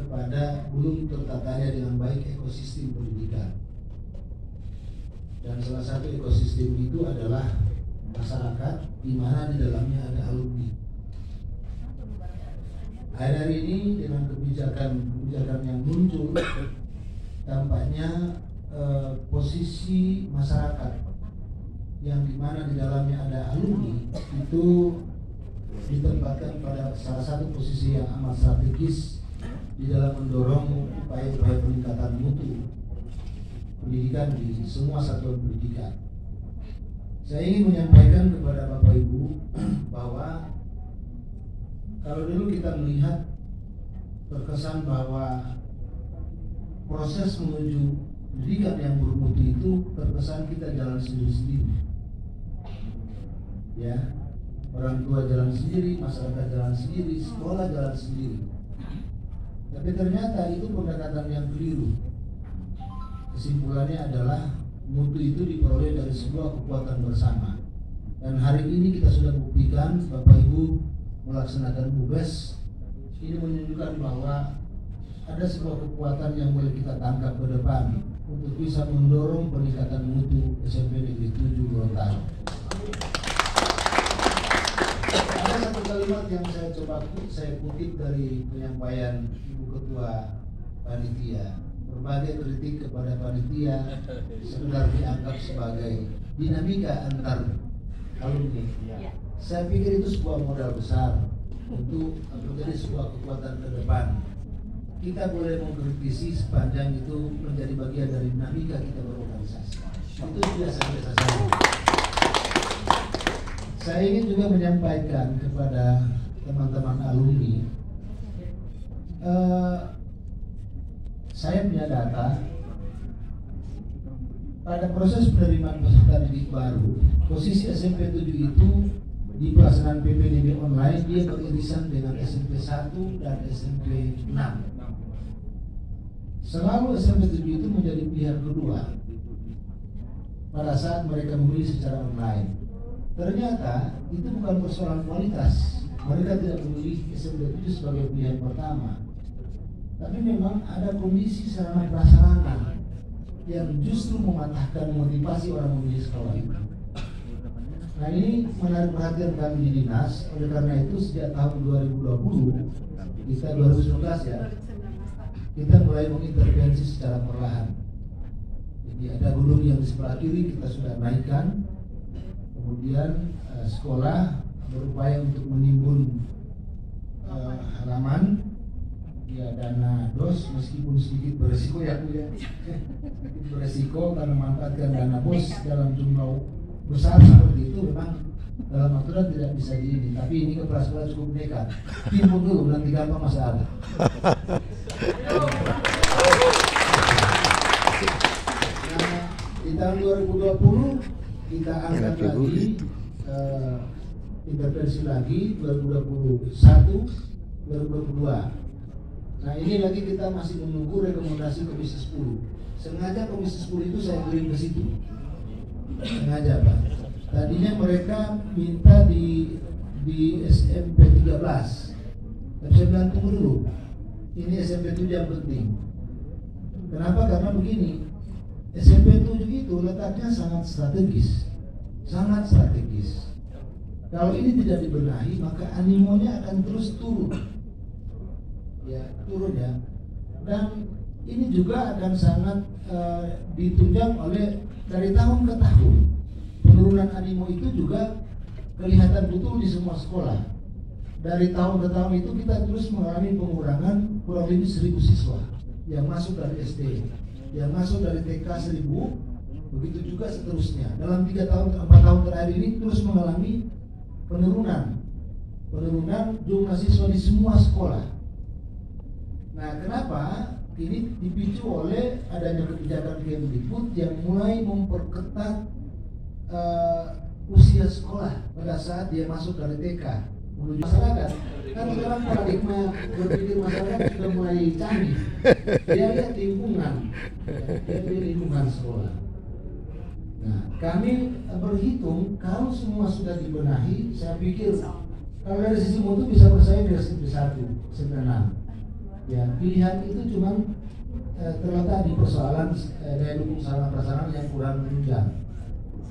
kepada belum tertatanya dengan baik ekosistem pendidikan. Dan salah satu ekosistem itu adalah masyarakat, di mana di dalamnya ada alumni. Hari ini dengan kebijakan yang muncul, tampaknya posisi masyarakat yang dimana di dalamnya ada alumni itu ditempatkan pada salah satu posisi yang amat strategis di dalam mendorong upaya-upaya peningkatan mutu pendidikan di semua satuan pendidikan. Saya ingin menyampaikan kepada Bapak Ibu bahwa kalau dulu kita melihat terkesan bahwa proses menuju pendidikan yang bermutu itu terkesan kita jalan sendiri-sendiri. Ya, orang tua jalan sendiri, masyarakat jalan sendiri, sekolah jalan sendiri. Tapi ternyata itu pendekatan yang keliru. Kesimpulannya adalah mutu itu diperoleh dari sebuah kekuatan bersama. Dan hari ini kita sudah buktikan, Bapak Ibu melaksanakan BUBES. Ini menunjukkan bahwa ada sebuah kekuatan yang boleh kita tangkap ke depan untuk bisa mendorong peningkatan mutu SMP Negeri 7 Gorontalo. Ada satu kalimat yang saya kutip dari penyampaian Ibu Ketua Panitia. Berbagai kritik kepada panitia sekedar dianggap sebagai dinamika antar alumni. Saya pikir itu sebuah modal besar untuk menjadi sebuah kekuatan ke depan. Kita boleh mengkritisi sepanjang itu menjadi bagian dari dinamika kita berorganisasi. Itu biasa-biasa saja. Saya ingin juga menyampaikan kepada teman-teman alumni, saya punya data pada proses penerimaan peserta didik baru, posisi SMP 7 itu di pelaksanaan PPDB online dia beririsan dengan SMP 1 dan SMP 6. Selalu SMP 7 itu menjadi pilihan kedua pada saat mereka memilih secara online. Ternyata itu bukan persoalan kualitas. Mereka tidak memilih SMP 7 sebagai pilihan pertama. Tapi memang ada kondisi sarana prasarana yang justru mematahkan motivasi orang memilih sekolah itu. Nah, ini menarik perhatian kami di dinas. Oleh karena itu sejak tahun 2020, kita 2019 ya, kita mulai mengintervensi secara perlahan. Jadi ada gedung yang di sebelah kiri kita sudah naikkan. Kemudian sekolah berupaya untuk menimbun halaman. Ya, dana DOS meskipun sedikit beresiko ya Bu ya. Sedikit beresiko karena memanfaatkan dana BOS dalam jumlah besar seperti itu memang dalam aturan tidak bisa diini. Tapi ini kepala sekolah cukup nekat. Timbul dulu nanti gampang masalah. Nah, di tahun 2020 kita angkat lagi intervensi lagi 2021 2022. Nah, ini lagi kita masih menunggu rekomendasi Komisi 10. Sengaja Komisi 10 itu saya kirim ke situ. Sengaja Pak. Tadinya mereka minta di SMP 13. Tapi saya bilang tunggu dulu. Ini SMP 7 yang penting. Kenapa? Karena begini. SMP 7 itu letaknya sangat strategis. Sangat strategis. Kalau ini tidak dibenahi, maka animonya akan terus turun. Ya, turun ya. Dan ini juga akan sangat ditunjang oleh dari tahun ke tahun. Penurunan animo itu juga kelihatan betul di semua sekolah. Dari tahun ke tahun itu kita terus mengalami pengurangan kurang lebih 1.000 siswa yang masuk dari SD, yang masuk dari TK 1.000, begitu juga seterusnya. Dalam 4 tahun terakhir ini terus mengalami penurunan jumlah siswa di semua sekolah. Nah, kenapa? Ini dipicu oleh adanya kebijakan Kemdikbud yang mulai memperketat usia sekolah pada saat dia masuk dari TK menuju masyarakat. Kan sekarang paradigma berpikir masyarakat sudah mulai canggih. Dia lihat lingkungan, dia lihat lingkungan sekolah. Nah, kami berhitung kalau semua sudah dibenahi, saya pikir kalau dari sisi mutu bisa bersaing dengan SMP 1, SMP 6. Ya, pilihan itu cuma terletak di persoalan daya dukung sarana prasarana yang kurang menunjang.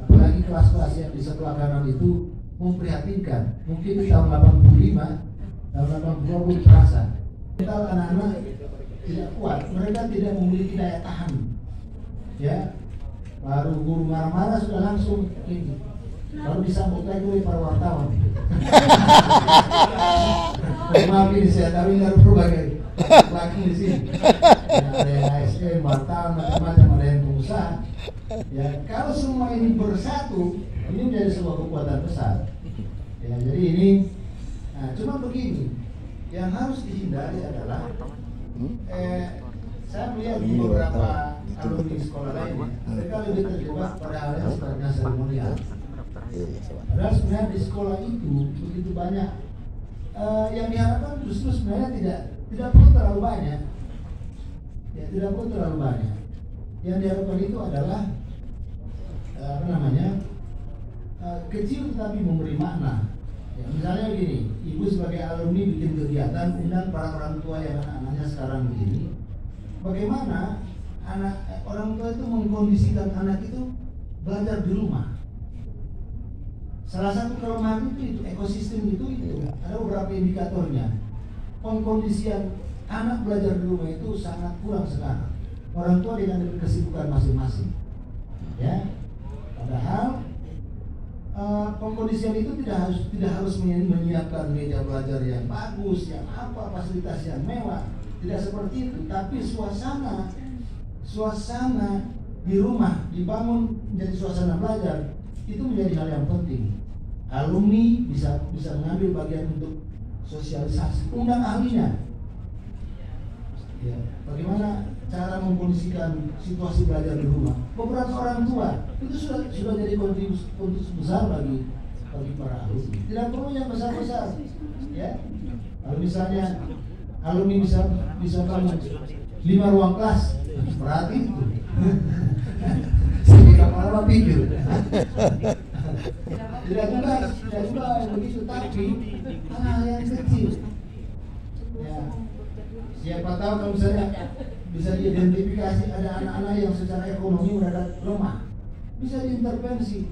Apalagi kelas-kelas yang di sebelah kanan itu memprihatinkan. Mungkin di tahun 85, tahun 80 pun terasa. Kalau anak-anak tidak kuat, mereka tidak memiliki daya tahan. Ya, baru guru marah-marah sudah langsung ini. Lalu disambut lagi oleh para wartawan. Maaf ini saya tahu ini harus berbagai lagi di sini. Ada yang ASN, wartawan, macam-macam, ada yang pengusaha. Ya, kalau semua ini bersatu, ini menjadi sebuah kekuatan besar. Ya, jadi ini, nah, cuma begini, yang harus dihindari adalah, saya melihat di beberapa alumni sekolah lainnya, mereka lebih terjebak pada hal yang sifatnya seremonial. Padahal sebenarnya di sekolah itu begitu banyak yang diharapkan justru sebenarnya tidak perlu terlalu banyak. Ya, tidak perlu terlalu banyak. Yang diharapkan itu adalah kecil tetapi memberi makna. Ya, misalnya begini, ibu sebagai alumni bikin kegiatan, undang para orang tua yang anak-anaknya sekarang begini. Bagaimana orang tua itu mengkondisikan anak itu belajar di rumah. Salah satu kelemahan itu ekosistem itu ada beberapa indikatornya. Pengkondisian anak belajar di rumah itu sangat kurang sekarang. Orang tua dengan kesibukan masing-masing. Ya, padahal pengkondisian itu tidak harus menyiapkan meja belajar yang bagus, yang apa, fasilitas yang mewah. Tidak seperti itu, tapi suasana di rumah dibangun menjadi suasana belajar. Itu menjadi hal yang penting. Alumni bisa mengambil bagian untuk sosialisasi, undang ahlinya. Ya, bagaimana cara mengkondisikan situasi belajar di rumah? Beberapa orang tua itu sudah jadi kontribusi besar bagi para alumni. Tidak perlu yang besar-besar. Ya, kalau misalnya alumni bisa bangun 5 ruang kelas, berarti itu. Tidak apa pikir. Tidak juga begitu, tapi hal yang kecil. Ya, siapa tahu kalau misalnya bisa diidentifikasi ada anak-anak yang secara ekonomi mendadak lemah, bisa diintervensi.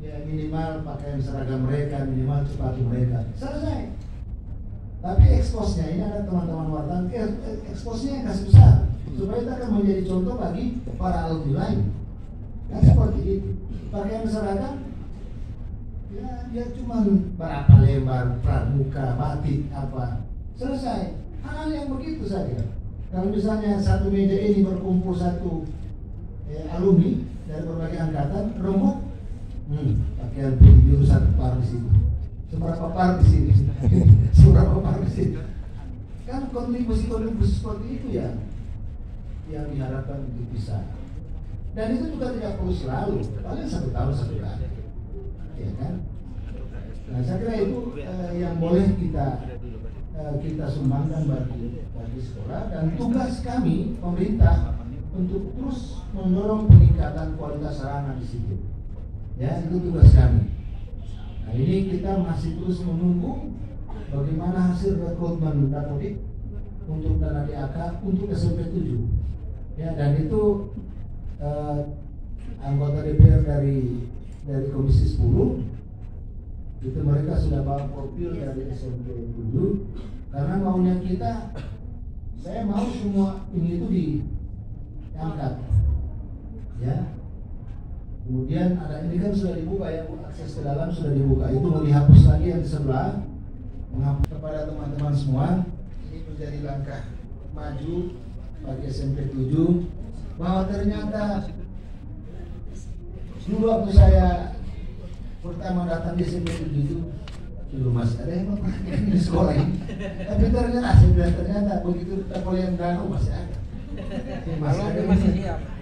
Ya, minimal pakaian seragam mereka, minimal sepatu mereka, selesai. Tapi eksposnya ini ada teman-teman wartawan, eksposnya yang kasih besar supaya kita akan menjadi contoh bagi para alumni lain. Kan seperti itu. Pakaian seragam, ya dia cuma berapa lembar, pramuka, batik, apa, selesai. Hal yang begitu saja. Kalau misalnya satu meja ini berkumpul satu alumni dari berbagai angkatan, rembuk, pakaian jurusan par di sini, seberapa par di sini, seberapa par di sini. Kan kontribusi seperti itu ya yang diharapkan untuk bisa. Dan itu juga tidak perlu selalu, paling 1 tahun 1 kali, ya kan? Nah, saya kira itu yang boleh kita sumbangkan bagi sekolah, dan tugas kami pemerintah untuk terus mendorong peningkatan kualitas sarana di situ. Ya, itu tugas kami. Nah, ini kita masih terus menunggu bagaimana hasil rekrutmen Dapodik untuk dana DAK untuk SMP 7. Ya, dan itu anggota DPR dari Komisi 10 itu mereka sudah bawa profil dari SMP 7 karena maunya kita, saya mau semua ini itu diangkat, ya. Kemudian ada ini kan sudah dibuka ya, akses ke dalam sudah dibuka, itu mau dihapus lagi yang di sebelah. Menghapus kepada teman-teman semua, ini menjadi langkah maju bagi SMP 7 bahwa ternyata dulu waktu saya pertama datang di SMP 7 itu belum masih ada yang mempraktikkan di sekolah ini. Tapi ternyata begitu kita kuliah danau masih ada. Masih ada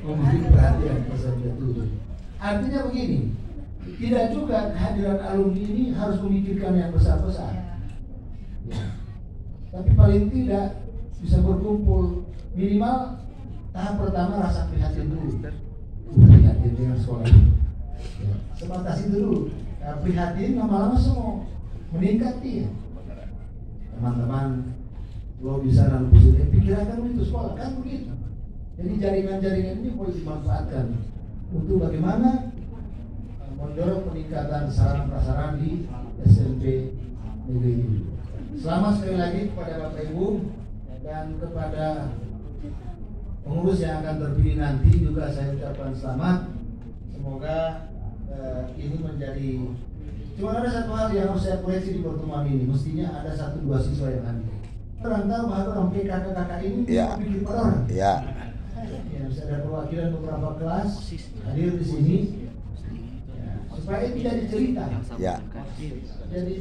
memberi perhatian SMP 7. Artinya begini, tidak juga kehadiran alumni ini harus memikirkan yang besar-besar. Ya. Tapi paling tidak bisa berkumpul, minimal tahap pertama rasa prihatin dulu. Prihatin dengan sekolah ini. Ya. Sebatas itu dulu. Prihatin lama-lama semua meningkat dia. Teman-teman lo bisa nanti pikirkan itu sekolah kan begitu. Jadi jaringan-jaringan ini boleh dimanfaatkan untuk bagaimana mendorong peningkatan sarana prasarana di SMP negeri ini. Selamat sekali lagi kepada Bapak Ibu dan kepada pengurus yang akan terpilih nanti juga saya ucapkan selamat. Semoga ini menjadi. Cuma ada satu hal yang harus saya koreksi di pertemuan ini. Mestinya ada 1-2 siswa yang hadir. Orang tahu bahwa orang kakak-kakak ini bikin per orang. Iya. Ya, bisa ada perwakilan beberapa kelas hadir di sini. Ya, supaya tidak dicerita. Ya. Jadi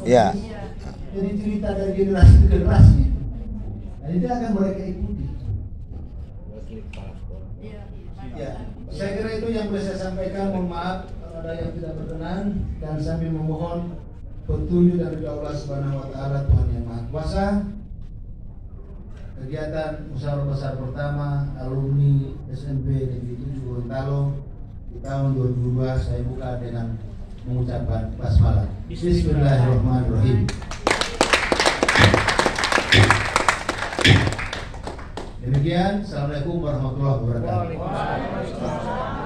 ya. Jadi cerita dari generasi ke generasi. Dan itu akan mereka ikuti. Ya, saya kira itu yang boleh saya sampaikan. Mohon maaf kalau ada yang tidak berkenan dan sambil memohon petunjuk dari Allah Subhanahu wa taala Tuhan yang Maha Kuasa. Kegiatan musyawarah besar pertama alumni SMP Negeri 7 Gorontalo di tahun 2002 saya buka dengan mengucapkan basmalah. Bismillahirrahmanirrahim. Demikian, assalamualaikum warahmatullahi wabarakatuh.